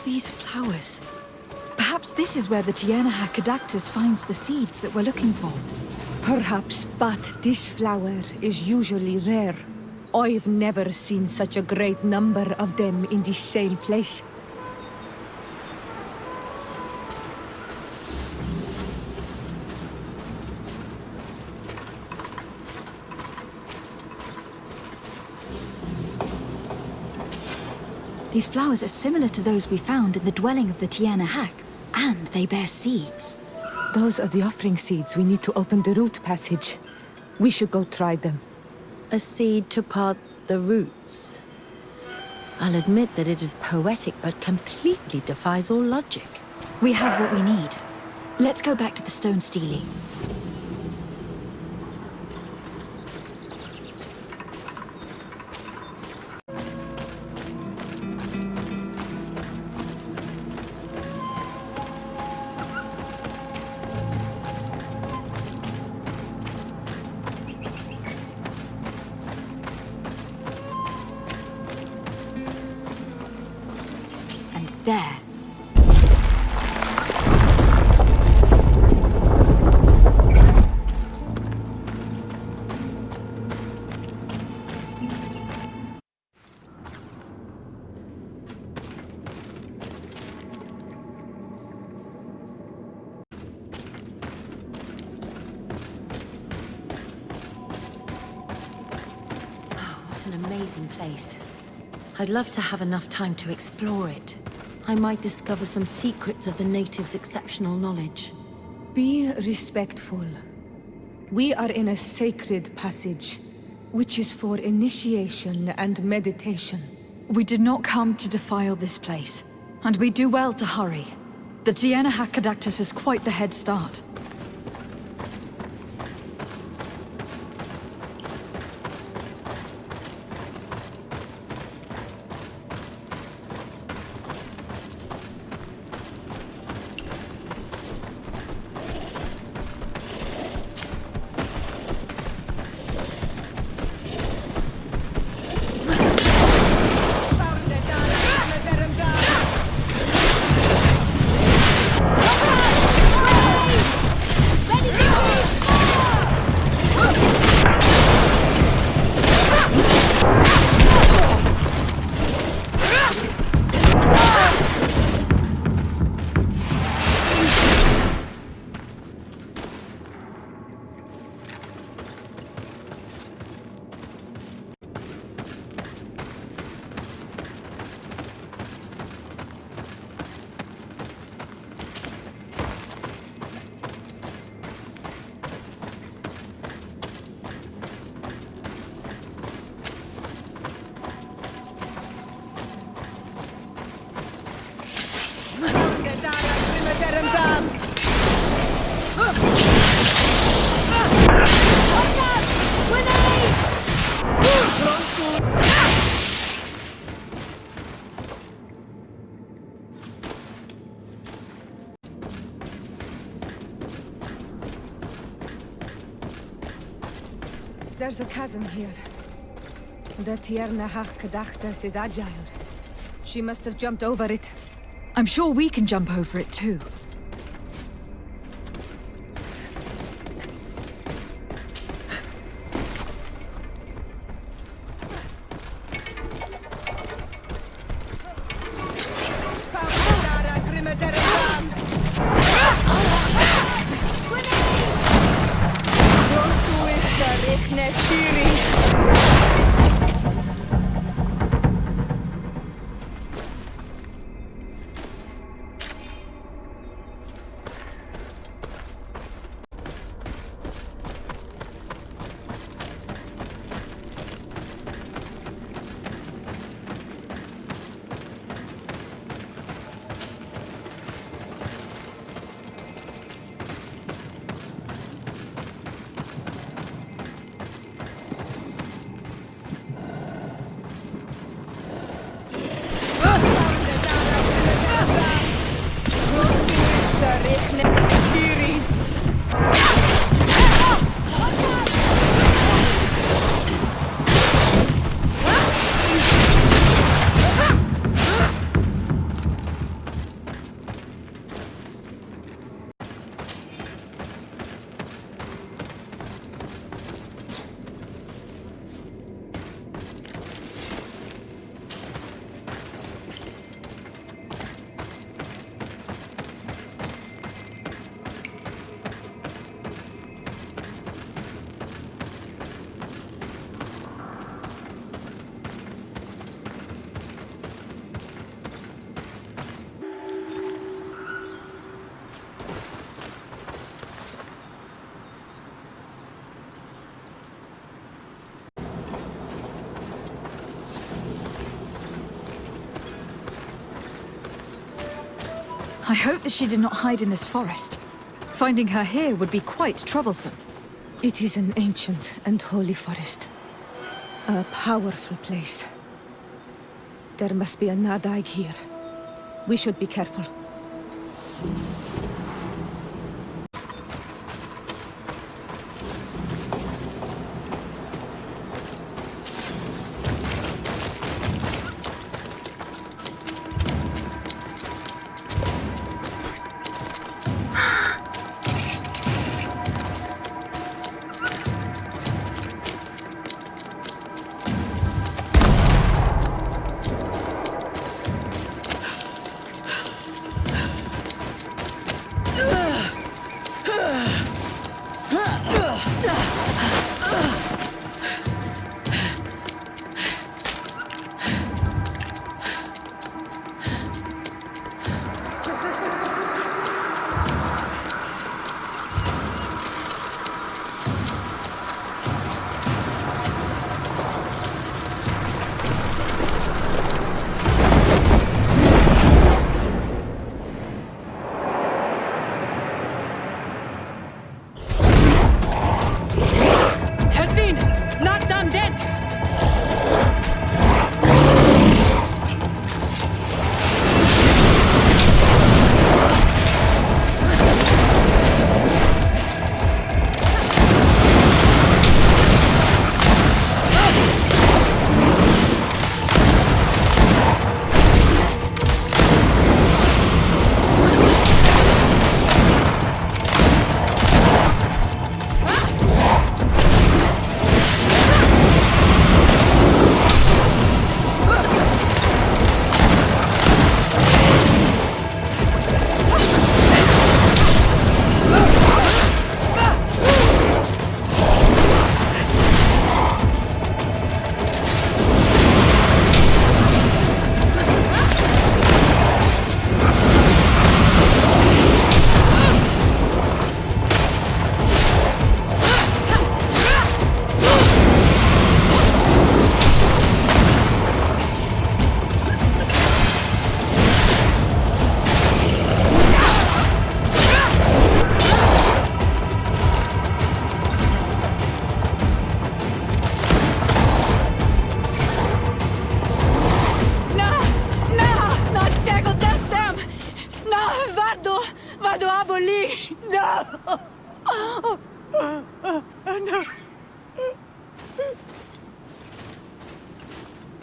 these flowers? Perhaps this is where the Tiernaha Cadactus finds the seeds that we're looking for. Perhaps, but this flower is usually rare. I've never seen such a great number of them in the same place. These flowers are similar to those we found in the dwelling of the Tiernaha, and they bear seeds. Those are the offering seeds we need to open the root passage. We should go try them. A seed to part the roots. I'll admit that it is poetic, but completely defies all logic. We have what we need. Let's go back to the stone stele. There. What an amazing place. I'd love to have enough time to explore it. I might discover some secrets of the natives' exceptional knowledge. Be respectful. We are in a sacred passage, which is for initiation and meditation. We did not come to defile this place, and we do well to hurry. The Tiernaha Cadactus has quite the head start. There's a chasm here. The Tiernaha Cadactus is agile. She must have jumped over it. I'm sure we can jump over it too. I hope that she did not hide in this forest. Finding her here would be quite troublesome. It is an ancient and holy forest. A powerful place. There must be a Nadaig here. We should be careful.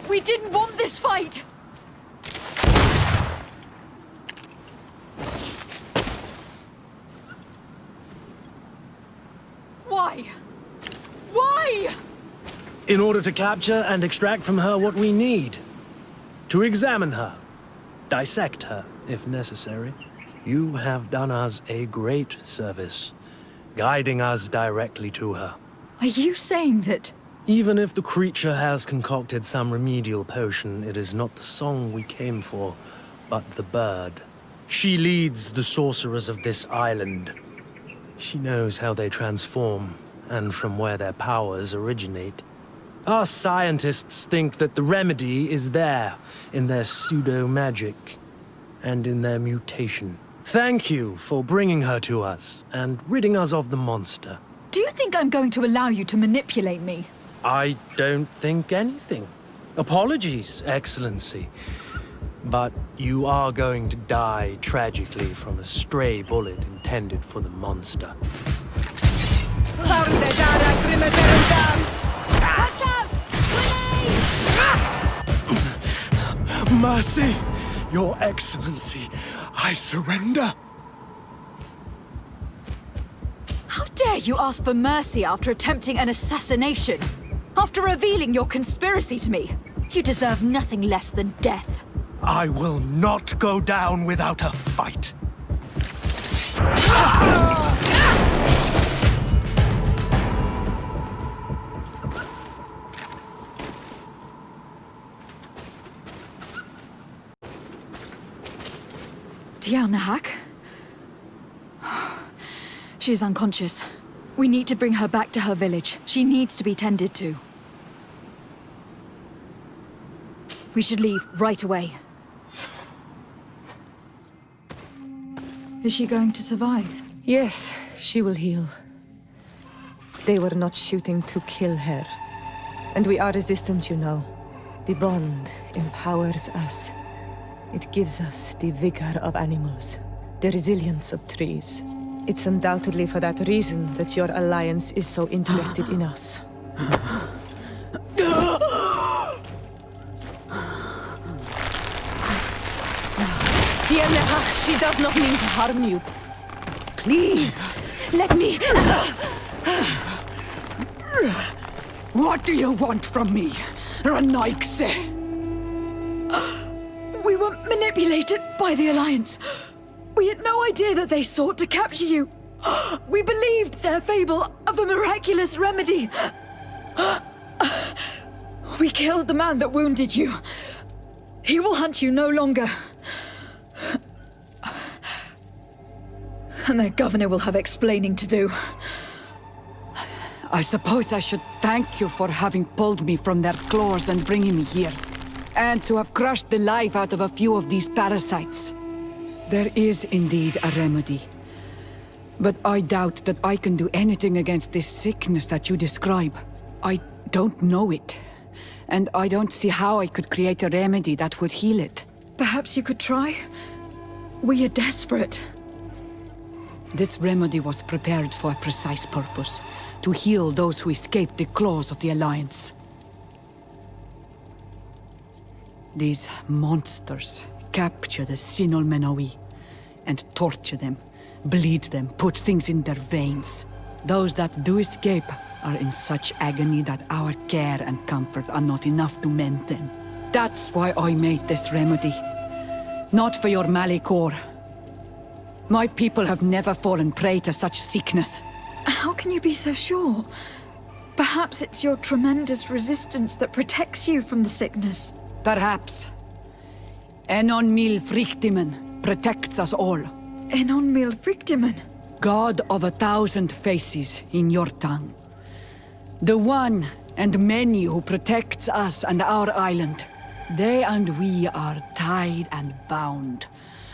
We didn't want this fight! Why? Why? In order to capture and extract from her what we need. To examine her. Dissect her, if necessary. You have done us a great service, guiding us directly to her. Are you saying that... Even if the creature has concocted some remedial potion, it is not the song we came for, but the bird. She leads the sorcerers of this island. She knows how they transform, and from where their powers originate. Our scientists think that the remedy is there, in their pseudo-magic, and in their mutation. Thank you for bringing her to us, and ridding us of the monster. Do you think I'm going to allow you to manipulate me? I don't think anything. Apologies, Excellency. But you are going to die tragically from a stray bullet intended for the monster. Watch out! Mercy, Your Excellency, I surrender. How dare you ask for mercy after attempting an assassination? After revealing your conspiracy to me? You deserve nothing less than death. I will not go down without a fight. Nahak? She is unconscious. We need to bring her back to her village. She needs to be tended to. We should leave right away. Is she going to survive? Yes, she will heal. They were not shooting to kill her. And we are resistant, you know. The bond empowers us. It gives us the vigor of animals, the resilience of trees. It's undoubtedly for that reason that your alliance is so interested in us. She does not mean to harm you. Please, let me... What do you want from me, Renaigse? We were manipulated by the Alliance. We had no idea that they sought to capture you. We believed their fable of a miraculous remedy. We killed the man that wounded you. He will hunt you no longer. And their governor will have explaining to do. I suppose I should thank you for having pulled me from their claws and bringing me here. And to have crushed the life out of a few of these parasites. There is indeed a remedy. But I doubt that I can do anything against this sickness that you describe. I don't know it. And I don't see how I could create a remedy that would heal it. Perhaps you could try? We are desperate. This remedy was prepared for a precise purpose. To heal those who escaped the claws of the Alliance. These monsters capture the Sinol Menoi and torture them, bleed them, put things in their veins. Those that do escape are in such agony that our care and comfort are not enough to mend them. That's why I made this remedy. Not for your Malikor. My people have never fallen prey to such sickness. How can you be so sure? Perhaps it's your tremendous resistance that protects you from the sickness. Perhaps. Enon Mil Frictimen protects us all. Enon Mil Frictimen? God of 1,000 faces in your tongue. The one and many who protects us and our island. They and we are tied and bound,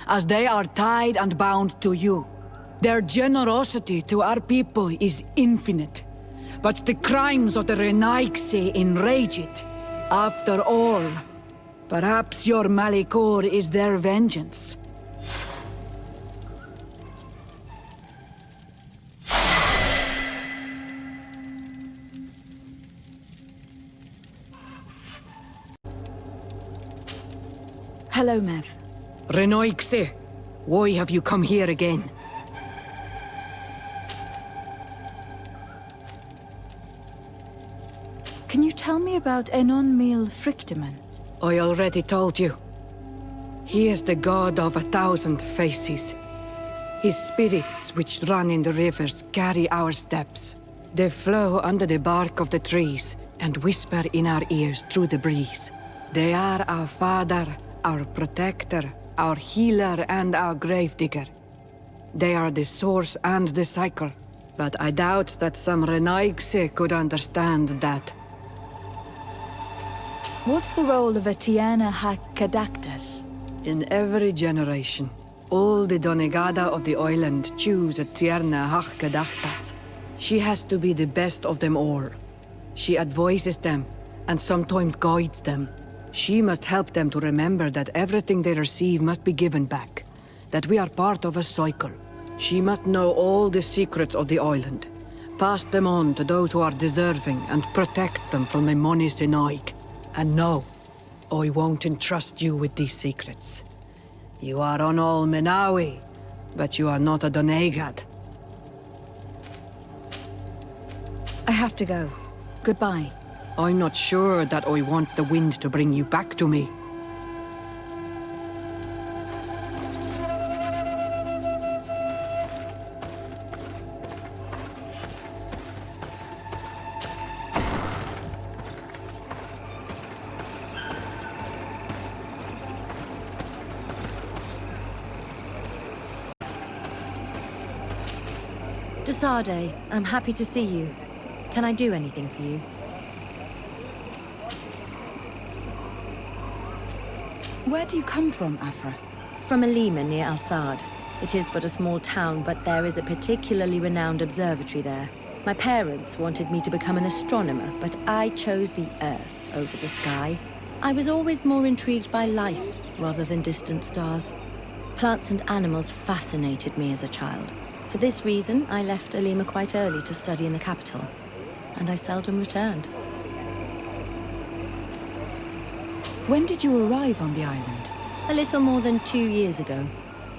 as they are tied and bound to you. Their generosity to our people is infinite, but the crimes of the Renaigse enrage it. After all, perhaps your Malikor is their vengeance. Hello, Mev. Renaigse, why have you come here again? Can you tell me about Enon Mil Frictimen? I already told you. He is the god of 1,000 faces. His spirits, which run in the rivers, carry our steps. They flow under the bark of the trees and whisper in our ears through the breeze. They are our father, our protector, our healer, and our gravedigger. They are the source and the cycle. But I doubt that some Renaigse could understand that. What's the role of a Tiana Hakadactus? In every generation, all the Donegada of the island choose a Tierna Hakadactas. She has to be the best of them all. She advises them, and sometimes guides them. She must help them to remember that everything they receive must be given back. That we are part of a cycle. She must know all the secrets of the island. Pass them on to those who are deserving and protect them from the Moni Sinaig. And no, I won't entrust you with these secrets. You are on all Menawi, but you are not a Donegad. I have to go. Goodbye. I'm not sure that I want the wind to bring you back to me. Desade, I'm happy to see you. Can I do anything for you? Where do you come from, Afra? From a Lima near Al-Sad. It is but a small town, but there is a particularly renowned observatory there. My parents wanted me to become an astronomer, but I chose the Earth over the sky. I was always more intrigued by life rather than distant stars. Plants and animals fascinated me as a child. For this reason, I left Alima quite early to study in the capital, and I seldom returned. When did you arrive on the island? A little more than 2 years ago.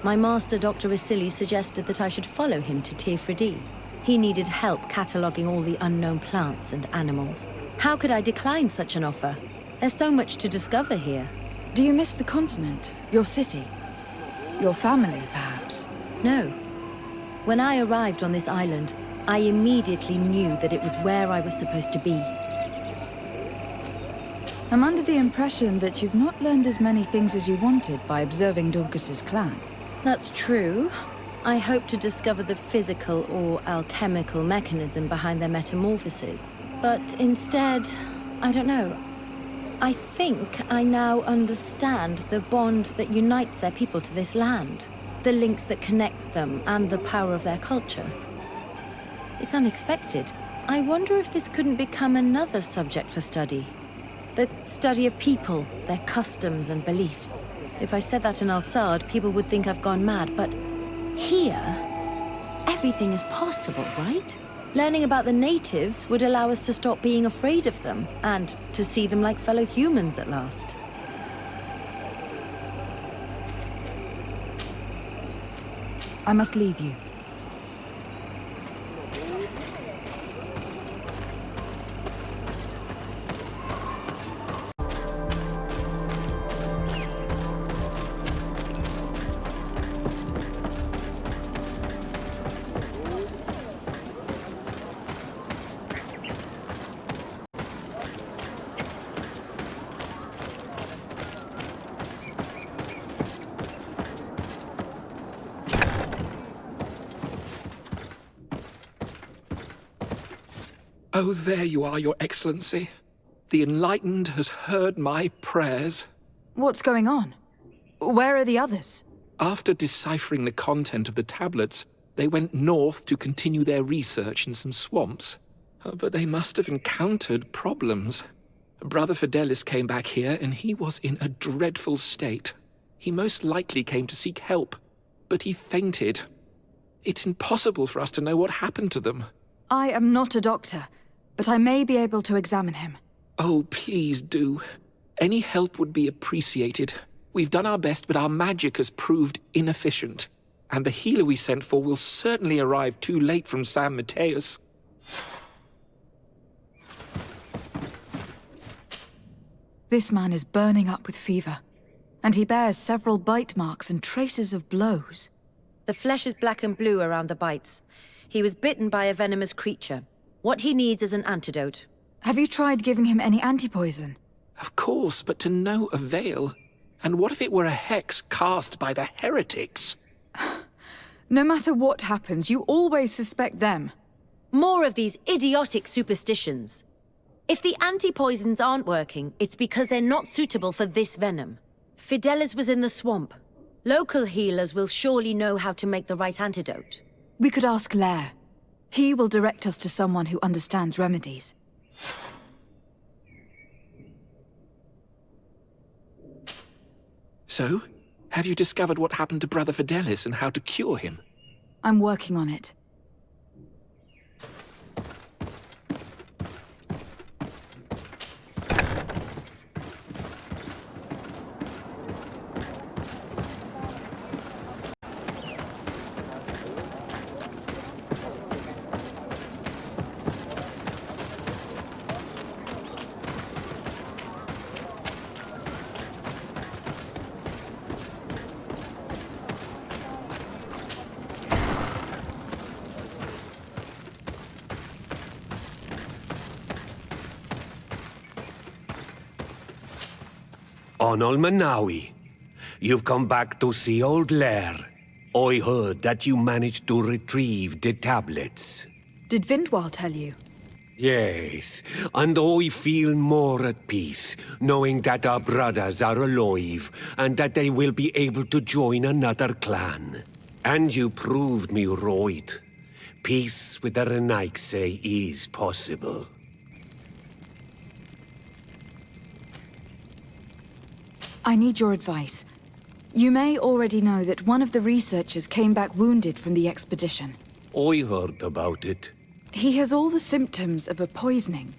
My master, Dr. Vasily, suggested that I should follow him to Tirfredi. He needed help cataloguing all the unknown plants and animals. How could I decline such an offer? There's so much to discover here. Do you miss the continent? Your city? Your family, perhaps? No. When I arrived on this island, I immediately knew that it was where I was supposed to be. I'm under the impression that you've not learned as many things as you wanted by observing Dorcas's clan. That's true. I hope to discover the physical or alchemical mechanism behind their metamorphoses. But instead, I don't know. I think I now understand the bond that unites their people to this land. The links that connects them and the power of their culture. It's unexpected. I wonder if this couldn't become another subject for study. The study of people, their customs and beliefs. If I said that in Al-Sad, people would think I've gone mad, but here, everything is possible, right? Learning about the natives would allow us to stop being afraid of them, and to see them like fellow humans at last. I must leave you. Oh, there you are, Your Excellency. The Enlightened has heard my prayers. What's going on? Where are the others? After deciphering the content of the tablets, they went north to continue their research in some swamps. But they must have encountered problems. Brother Fidelis came back here, and he was in a dreadful state. He most likely came to seek help, but he fainted. It's impossible for us to know what happened to them. I am not a doctor, but I may be able to examine him. Oh, please do. Any help would be appreciated. We've done our best, but our magic has proved inefficient. And the healer we sent for will certainly arrive too late from San Mateus. This man is burning up with fever, and he bears several bite marks and traces of blows. The flesh is black and blue around the bites. He was bitten by a venomous creature. What he needs is an antidote. Have you tried giving him any antipoison? Of course, but to no avail. And what if it were a hex cast by the heretics? No matter what happens, you always suspect them. More of these idiotic superstitions. If the anti-poisons aren't working, it's because they're not suitable for this venom. Fidelis was in the swamp. Local healers will surely know how to make the right antidote. We could ask Lair. He will direct us to someone who understands remedies. So, have you discovered what happened to Brother Fidelis and how to cure him? I'm working on it. Onol Manawi, you've come back to see old Lair. I heard that you managed to retrieve the tablets. Did Vindwal tell you? Yes, and I feel more at peace, knowing that our brothers are alive, and that they will be able to join another clan. And you proved me right. Peace with the Renaigse is possible. I need your advice. You may already know that one of the researchers came back wounded from the expedition. I heard about it. He has all the symptoms of a poisoning,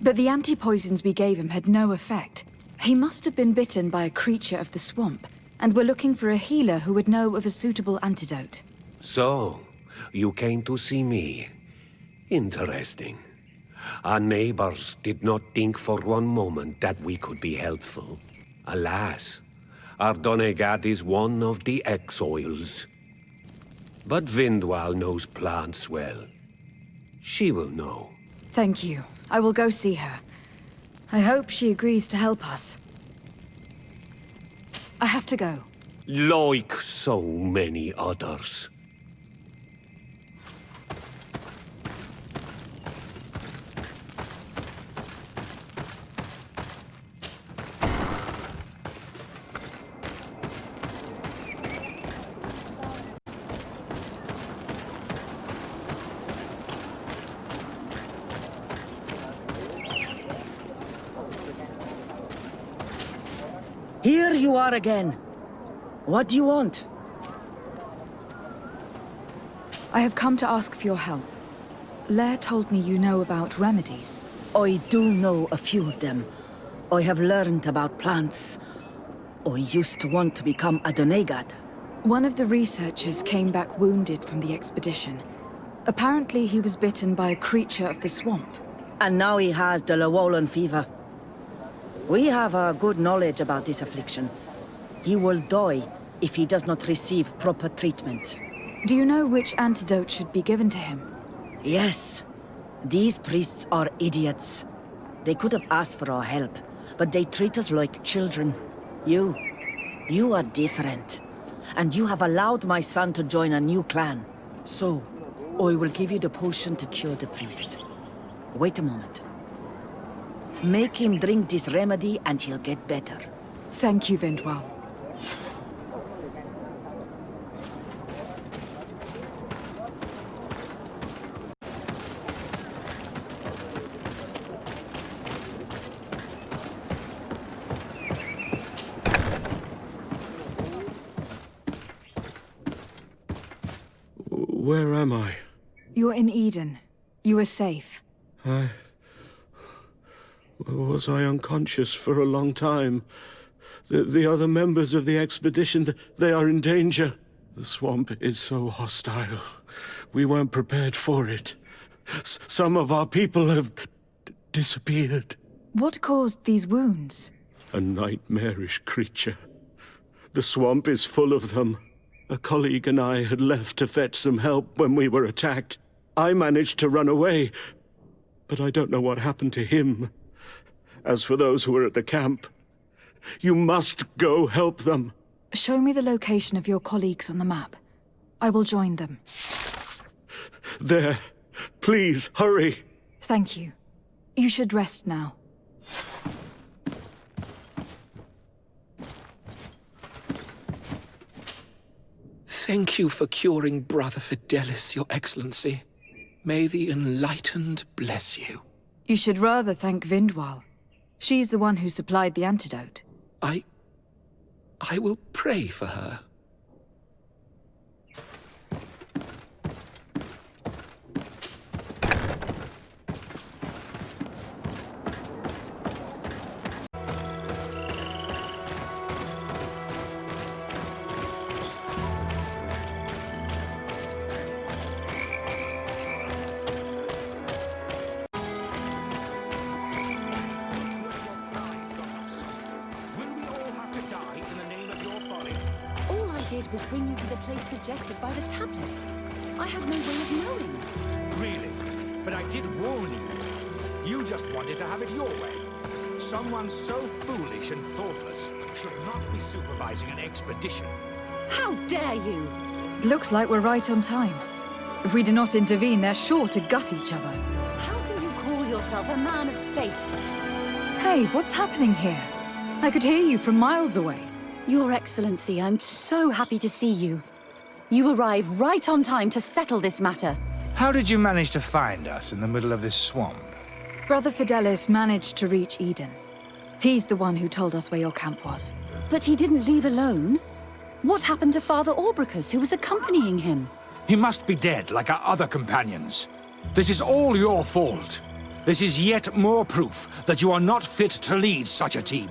but the anti-poisons we gave him had no effect. He must have been bitten by a creature of the swamp, and we're looking for a healer who would know of a suitable antidote. So, you came to see me. Interesting. Our neighbors did not think for one moment that we could be helpful. Alas, our Donegad is one of the exiles. But Vindwal knows plants well. She will know. Thank you. I will go see her. I hope she agrees to help us. I have to go. Like so many others. Here you are again. What do you want? I have come to ask for your help. Lair told me you know about remedies. I do know a few of them. I have learned about plants. I used to want to become a Donegad. One of the researchers came back wounded from the expedition. Apparently he was bitten by a creature of the swamp. And now he has the Llewellyn fever. We have a good knowledge about this affliction. He will die if he does not receive proper treatment. Do you know which antidote should be given to him? Yes. These priests are idiots. They could have asked for our help, but they treat us like children. You are different. And you have allowed my son to join a new clan. So, I will give you the potion to cure the priest. Wait a moment. Make him drink this remedy and he'll get better. Thank you, Vindwal. Where am I? You're in Eden. You are safe. Was I unconscious for a long time? The other members of the expedition, they are in danger. The swamp is so hostile. We weren't prepared for it. Some of our people have disappeared. What caused these wounds? A nightmarish creature. The swamp is full of them. A colleague and I had left to fetch some help when we were attacked. I managed to run away, but I don't know what happened to him. As for those who are at the camp, you must go help them. Show me the location of your colleagues on the map. I will join them. There. Please, hurry. Thank you. You should rest now. Thank you for curing Brother Fidelis, Your Excellency. May the Enlightened bless you. You should rather thank Vindwal. She's the one who supplied the antidote. I will pray for her. Was bring you to the place suggested by the tablets. I had no way of knowing. Really? But I did warn you. You just wanted to have it your way. Someone so foolish and thoughtless should not be supervising an expedition. How dare you! It looks like we're right on time. If we do not intervene, they're sure to gut each other. How can you call yourself a man of faith? Hey, what's happening here? I could hear you from miles away. Your Excellency, I'm so happy to see you. You arrive right on time to settle this matter. How did you manage to find us in the middle of this swamp? Brother Fidelis managed to reach Eden. He's the one who told us where your camp was. But he didn't leave alone. What happened to Father Orbricus, who was accompanying him? He must be dead, like our other companions. This is all your fault. This is yet more proof that you are not fit to lead such a team.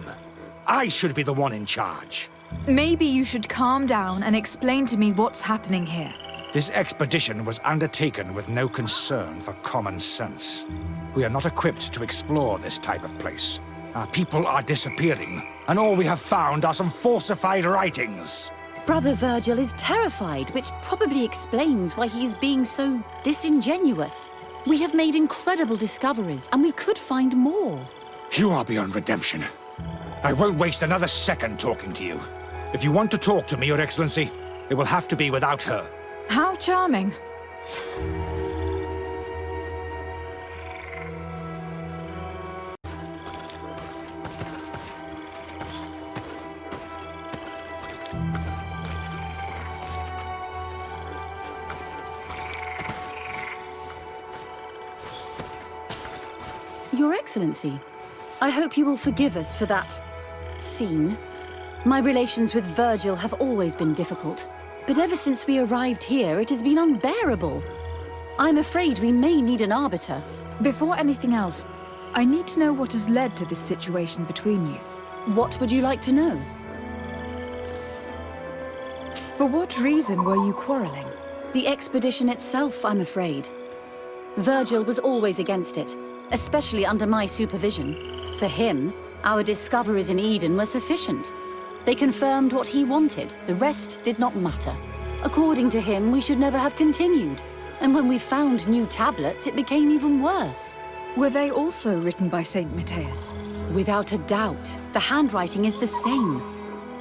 I should be the one in charge. Maybe you should calm down and explain to me what's happening here. This expedition was undertaken with no concern for common sense. We are not equipped to explore this type of place. Our people are disappearing, and all we have found are some falsified writings. Brother Virgil is terrified, which probably explains why he is being so disingenuous. We have made incredible discoveries, and we could find more. You are beyond redemption. I won't waste another second talking to you. If you want to talk to me, Your Excellency, it will have to be without her. How charming. Your Excellency, I hope you will forgive us for that scene. My relations with Virgil have always been difficult, but ever since we arrived here, it has been unbearable. I'm afraid we may need an arbiter. Before anything else, I need to know what has led to this situation between you. What would you like to know? For what reason were you quarreling? The expedition itself, I'm afraid. Virgil was always against it, especially under my supervision. For him, our discoveries in Eden were sufficient. They confirmed what he wanted. The rest did not matter. According to him, we should never have continued. And when we found new tablets, it became even worse. Were they also written by Saint Matthias? Without a doubt. The handwriting is the same.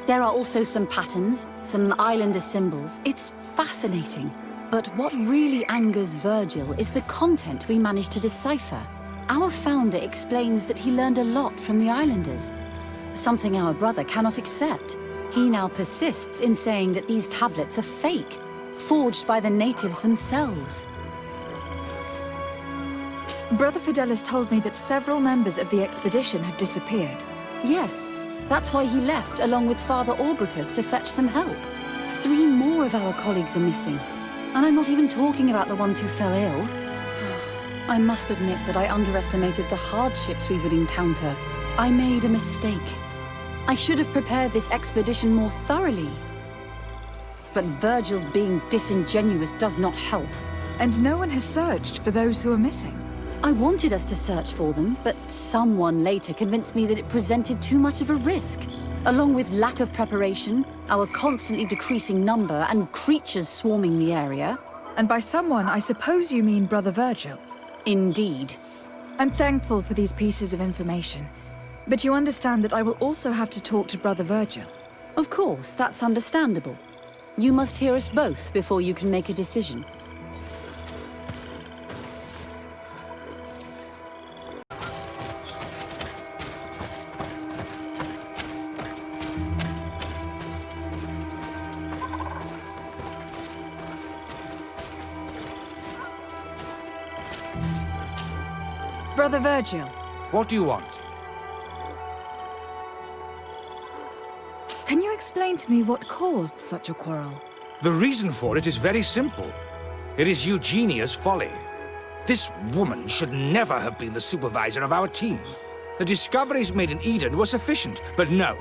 There are also some patterns, some islander symbols. It's fascinating. But what really angers Virgil is the content we managed to decipher. Our founder explains that he learned a lot from the islanders. Something our brother cannot accept. He now persists in saying that these tablets are fake, forged by the natives themselves. Brother Fidelis told me that several members of the expedition have disappeared. Yes, that's why he left along with Father Orbricus to fetch some help. 3 more of our colleagues are missing. And I'm not even talking about the ones who fell ill. I must admit that I underestimated the hardships we would encounter. I made a mistake. I should have prepared this expedition more thoroughly. But Virgil's being disingenuous does not help. And no one has searched for those who are missing. I wanted us to search for them, but someone later convinced me that it presented too much of a risk. Along with lack of preparation, our constantly decreasing number, and creatures swarming the area. And by someone, I suppose you mean Brother Virgil. Indeed. I'm thankful for these pieces of information. But you understand that I will also have to talk to Brother Virgil. Of course, that's understandable. You must hear us both before you can make a decision. Brother Virgil. What do you want? Can you explain to me what caused such a quarrel? The reason for it is very simple. It is Eugenia's folly. This woman should never have been the supervisor of our team. The discoveries made in Eden were sufficient, but no.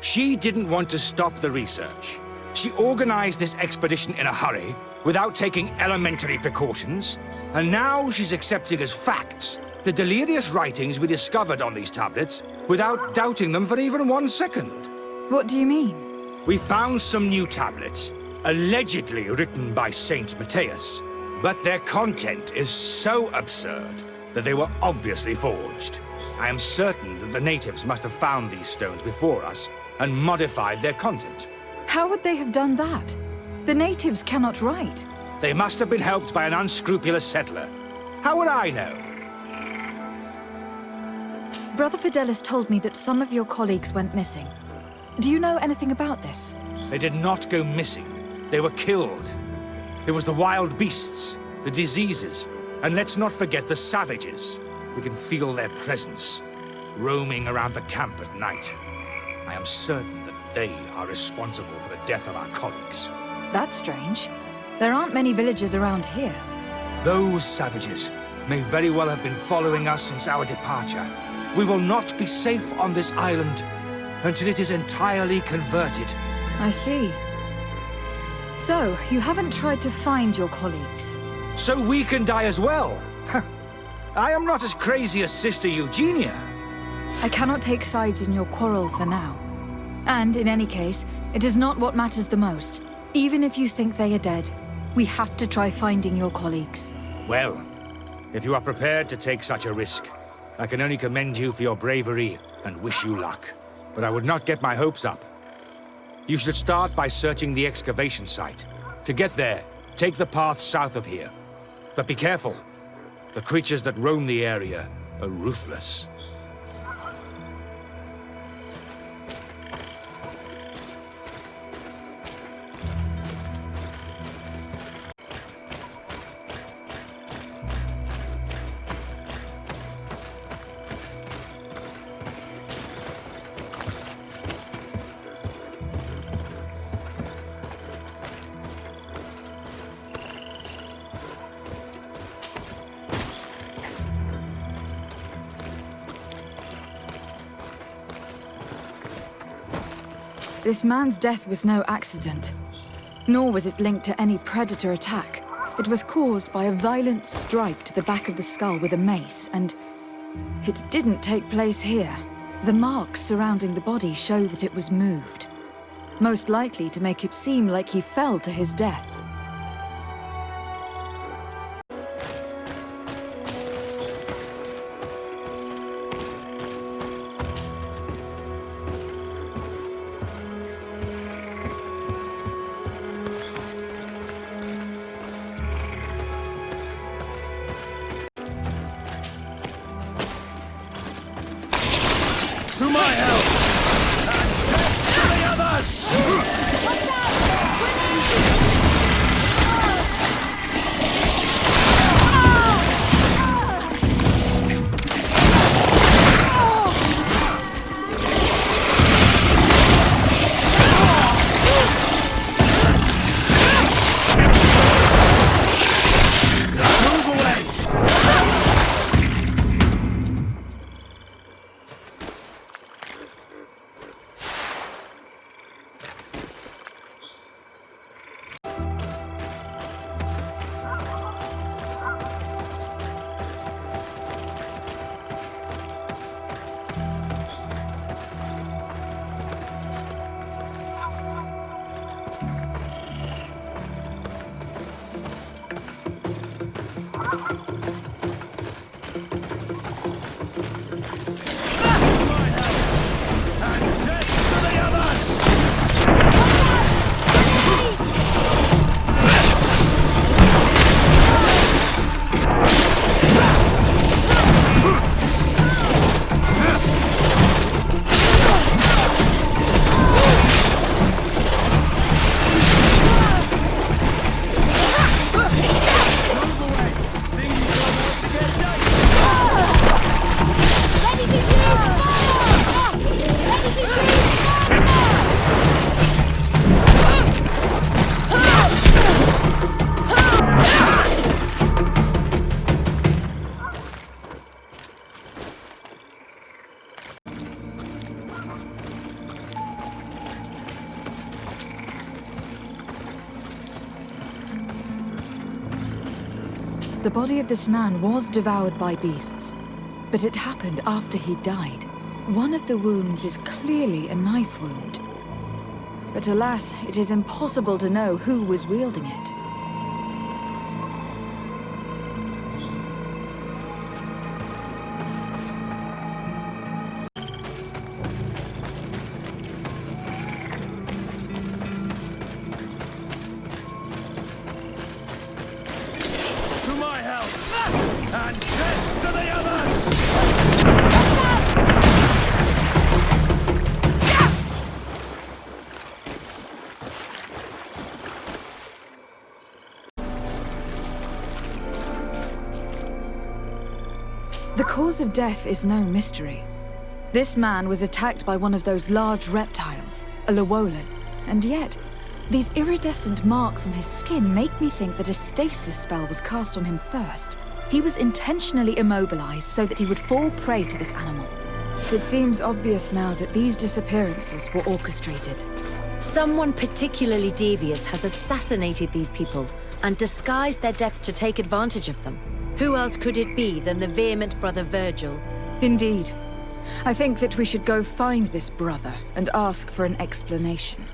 She didn't want to stop the research. She organized this expedition in a hurry, without taking elementary precautions, and now she's accepting as facts the delirious writings we discovered on these tablets without doubting them for even 1 second. What do you mean? We found some new tablets, allegedly written by Saint Matthias, but their content is so absurd that they were obviously forged. I am certain that the natives must have found these stones before us and modified their content. How would they have done that? The natives cannot write. They must have been helped by an unscrupulous settler. How would I know? Brother Fidelis told me that some of your colleagues went missing. Do you know anything about this? They did not go missing. They were killed. It was the wild beasts, the diseases, and let's not forget the savages. We can feel their presence, roaming around the camp at night. I am certain that they are responsible for the death of our colleagues. That's strange. There aren't many villagers around here. Those savages may very well have been following us since our departure. We will not be safe on this island until it is entirely converted. I see. So, you haven't tried to find your colleagues? So we can die as well. I am not as crazy as Sister Eugenia. I cannot take sides in your quarrel for now. And in any case, it is not what matters the most. Even if you think they are dead, we have to try finding your colleagues. Well, if you are prepared to take such a risk, I can only commend you for your bravery and wish you luck. But I would not get my hopes up. You should start by searching the excavation site. To get there, take the path south of here. But be careful. The creatures that roam the area are ruthless. This man's death was no accident, nor was it linked to any predator attack. It was caused by a violent strike to the back of the skull with a mace, and it didn't take place here. The marks surrounding the body show that it was moved, most likely to make it seem like he fell to his death. To my help! And death to the others! Watch out! The body of this man was devoured by beasts, but it happened after he died. One of the wounds is clearly a knife wound. But alas, it is impossible to know who was wielding it. To my help! And death to the others! The cause of death is no mystery. This man was attacked by one of those large reptiles, a Llewellyn, and yet, these iridescent marks on his skin make me think that a stasis spell was cast on him first. He was intentionally immobilized so that he would fall prey to this animal. It seems obvious now that these disappearances were orchestrated. Someone particularly devious has assassinated these people and disguised their deaths to take advantage of them. Who else could it be than the vehement brother Virgil? Indeed. I think that we should go find this brother and ask for an explanation.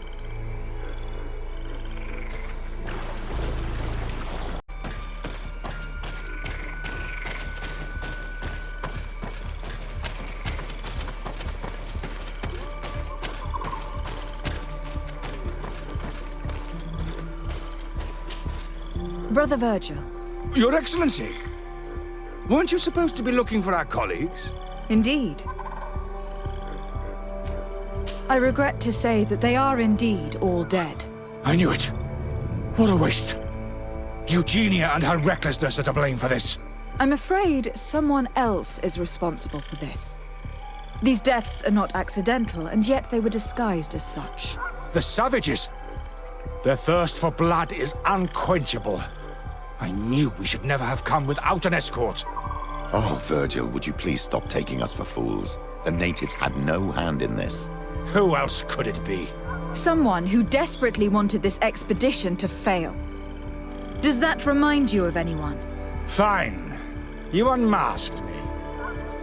Brother Virgil. Your Excellency! Weren't you supposed to be looking for our colleagues? Indeed. I regret to say that they are indeed all dead. I knew it. What a waste. Eugenia and her recklessness are to blame for this. I'm afraid someone else is responsible for this. These deaths are not accidental, and yet they were disguised as such. The savages! Their thirst for blood is unquenchable. I knew we should never have come without an escort. Oh, Virgil, would you please stop taking us for fools? The natives had no hand in this. Who else could it be? Someone who desperately wanted this expedition to fail. Does that remind you of anyone? Fine. You unmasked me.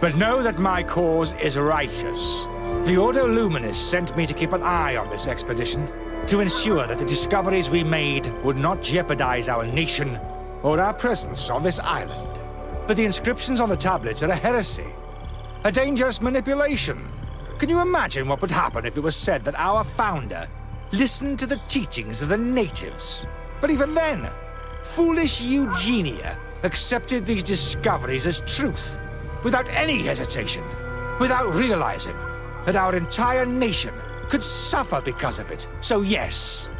But know that my cause is righteous. The Ordo Luminis sent me to keep an eye on this expedition, to ensure that the discoveries we made would not jeopardize our nation or our presence on this island. But the inscriptions on the tablets are a heresy, a dangerous manipulation. Can you imagine what would happen if it was said that our founder listened to the teachings of the natives? But even then, foolish Eugenia accepted these discoveries as truth, without any hesitation, without realizing that our entire nation could suffer because of it. So yes,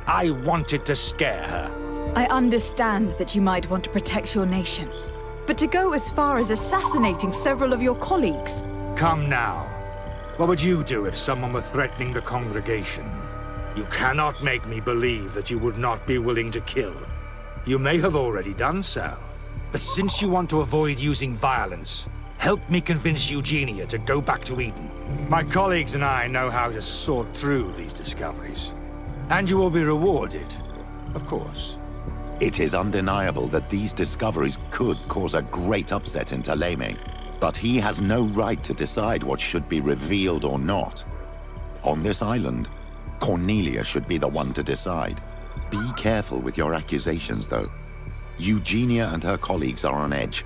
I wanted to scare her. I understand that you might want to protect your nation, but to go as far as assassinating several of your colleagues... Come now. What would you do if someone were threatening the congregation? You cannot make me believe that you would not be willing to kill. You may have already done so. But since you want to avoid using violence, help me convince Eugenia to go back to Eden. My colleagues and I know how to sort through these discoveries. And you will be rewarded, of course. It is undeniable that these discoveries could cause a great upset in Ptolemy. But he has no right to decide what should be revealed or not. On this island, Cornelia should be the one to decide. Be careful with your accusations, though. Eugenia and her colleagues are on edge.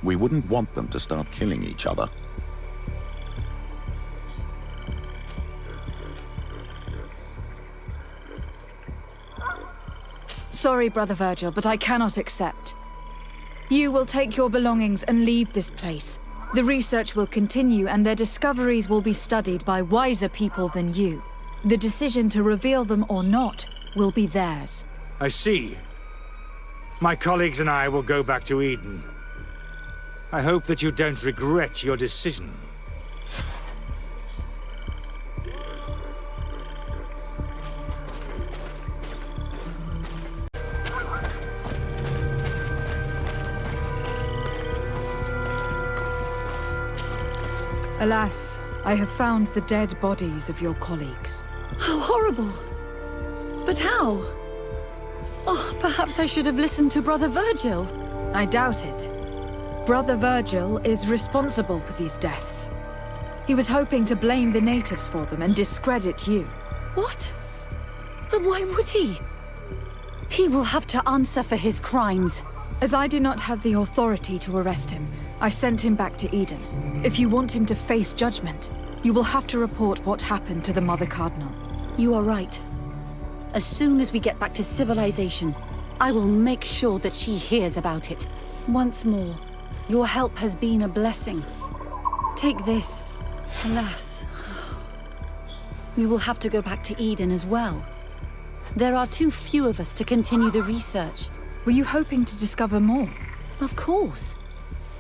We wouldn't want them to start killing each other. Sorry, Brother Virgil, but I cannot accept. You will take your belongings and leave this place. The research will continue and their discoveries will be studied by wiser people than you. The decision to reveal them or not will be theirs. I see. My colleagues and I will go back to Eden. I hope that you don't regret your decision. Alas, I have found the dead bodies of your colleagues. How horrible! But how? Oh, perhaps I should have listened to Brother Virgil. I doubt it. Brother Virgil is responsible for these deaths. He was hoping to blame the natives for them and discredit you. What? But why would he? He will have to answer for his crimes. As I do not have the authority to arrest him, I sent him back to Eden. If you want him to face judgment, you will have to report what happened to the Mother Cardinal. You are right. As soon as we get back to civilization, I will make sure that she hears about it. Once more, your help has been a blessing. Take this. Alas, we will have to go back to Eden as well. There are too few of us to continue the research. Were you hoping to discover more? Of course.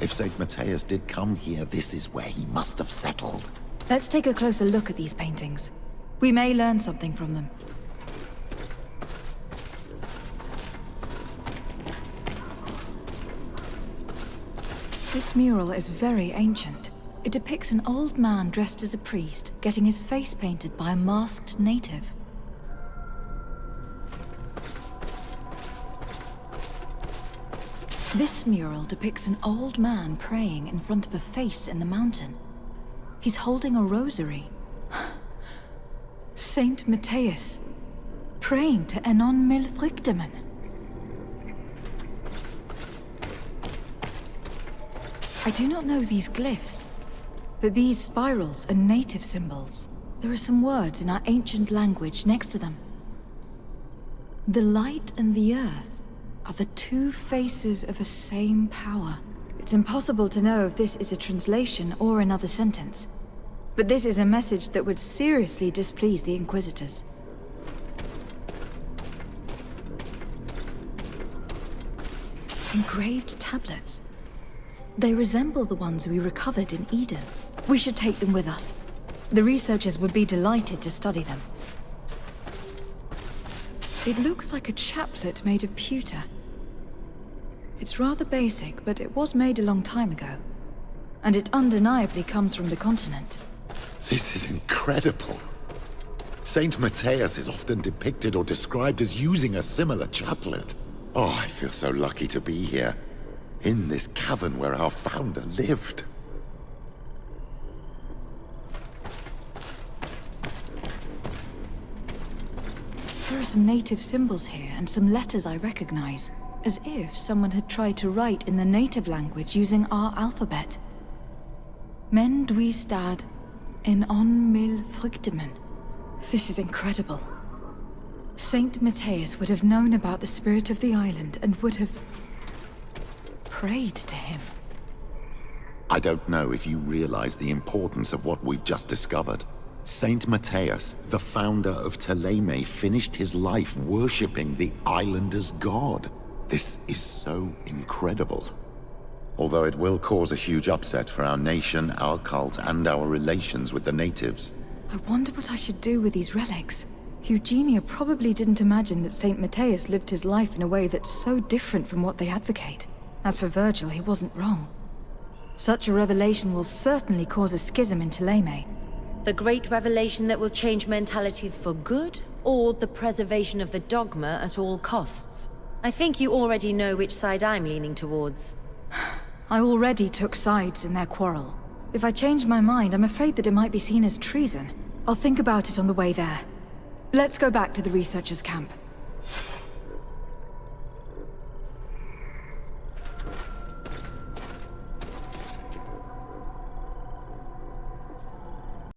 If St. Matthias did come here, this is where he must have settled. Let's take a closer look at these paintings. We may learn something from them. This mural is very ancient. It depicts an old man dressed as a priest, getting his face painted by a masked native. This mural depicts an old man praying in front of a face in the mountain. He's holding a rosary. Saint Matthias, praying to enhancements. I do not know these glyphs, but these spirals are native symbols. There are some words in our ancient language next to them. The light and the earth are the two faces of a same power. It's impossible to know if this is a translation or another sentence. But this is a message that would seriously displease the Inquisitors. Engraved tablets. They resemble the ones we recovered in Eden. We should take them with us. The researchers would be delighted to study them. It looks like a chaplet made of pewter. It's rather basic, but it was made a long time ago. And it undeniably comes from the continent. This is incredible. Saint Matthias is often depicted or described as using a similar chaplet. Oh, I feel so lucky to be here, in this cavern where our founder lived. There are some native symbols here and some letters I recognize, as if someone had tried to write in the native language using our alphabet. Men dwistad in on mil frictimen. This is incredible. Saint Matthias would have known about the spirit of the island and would have prayed to him. I don't know if you realize the importance of what we've just discovered. Saint Matthias, the founder of Thélème, finished his life worshipping the islanders' god. This is so incredible. Although it will cause a huge upset for our nation, our cult, and our relations with the natives. I wonder what I should do with these relics. Eugenia probably didn't imagine that Saint Matthias lived his life in a way that's so different from what they advocate. As for Virgil, he wasn't wrong. Such a revelation will certainly cause a schism in Thélème. The great revelation that will change mentalities for good, or the preservation of the dogma at all costs? I think you already know which side I'm leaning towards. I already took sides in their quarrel. If I change my mind, I'm afraid that it might be seen as treason. I'll think about it on the way there. Let's go back to the researchers' camp.